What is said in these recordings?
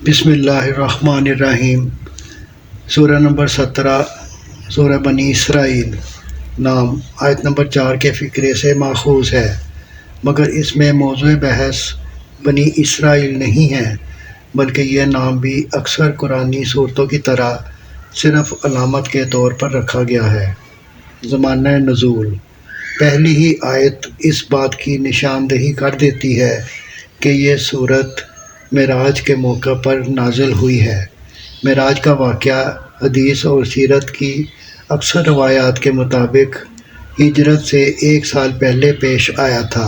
بسم اللہ الرحمن الرحیم۔ سورہ نمبر 17 سورہ بنی اسرائیل۔ نام آیت نمبر 4 کے فقرے سے ماخوذ ہے، مگر اس میں موضوع بحث بنی اسرائیل نہیں ہے، بلکہ یہ نام بھی اکثر قرآنی صورتوں کی طرح صرف علامت کے طور پر رکھا گیا ہے۔ زمانہ نزول۔ پہلی ہی آیت اس بات کی نشاندہی کر دیتی ہے کہ یہ سورت معراج کے موقع پر نازل ہوئی ہے۔ معراج کا واقعہ حدیث اور سیرت کی اکثر روایات کے مطابق ہجرت سے 1 سال پہلے پیش آیا تھا،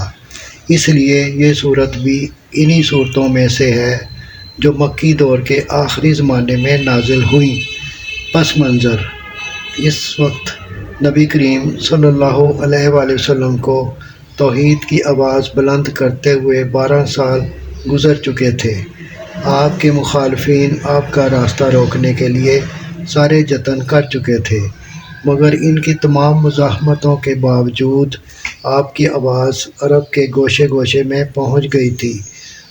اس لیے یہ سورت بھی انہی صورتوں میں سے ہے جو مکی دور کے آخری زمانے میں نازل ہوئیں۔ پس منظر: اس وقت نبی کریم صلی اللہ علیہ وآلہ وسلم کو توحید کی آواز بلند کرتے ہوئے 12 سال گزر چکے تھے۔ آپ کے مخالفین آپ کا راستہ روکنے کے لیے سارے جتن کر چکے تھے، مگر ان کی تمام مزاحمتوں کے باوجود آپ کی آواز عرب کے گوشے گوشے میں پہنچ گئی تھی۔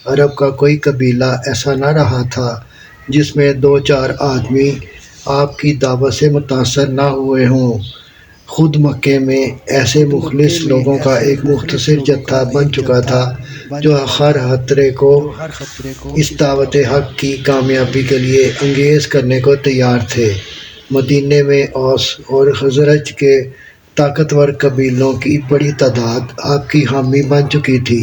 عرب کا کوئی قبیلہ ایسا نہ رہا تھا جس میں 2-4 آدمی آپ کی دعوت سے متاثر نہ ہوئے ہوں۔ خود مکے میں ایسے مخلص لوگوں کا ایک مختصر جتھا بن چکا تھا جو ہر خطرے کو اس دعوت حق کی کامیابی کے لیے انگیز کرنے کو تیار تھے۔ مدینے میں اوس اور خزرج کے طاقتور قبیلوں کی بڑی تعداد آپ کی حامی بن چکی تھی۔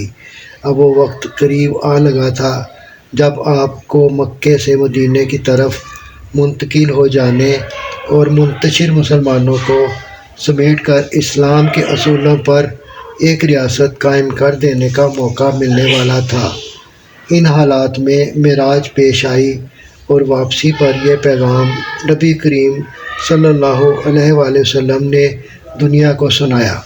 اب وہ وقت قریب آ لگا تھا جب آپ کو مکے سے مدینے کی طرف منتقل ہو جانے اور منتشر مسلمانوں کو سمیٹ کر اسلام کے اصولوں پر ایک ریاست قائم کر دینے کا موقع ملنے والا تھا۔ ان حالات میں معراج پیش آئی اور واپسی پر یہ پیغام نبی کریم صلی اللہ علیہ وآلہ وسلم نے دنیا کو سنایا۔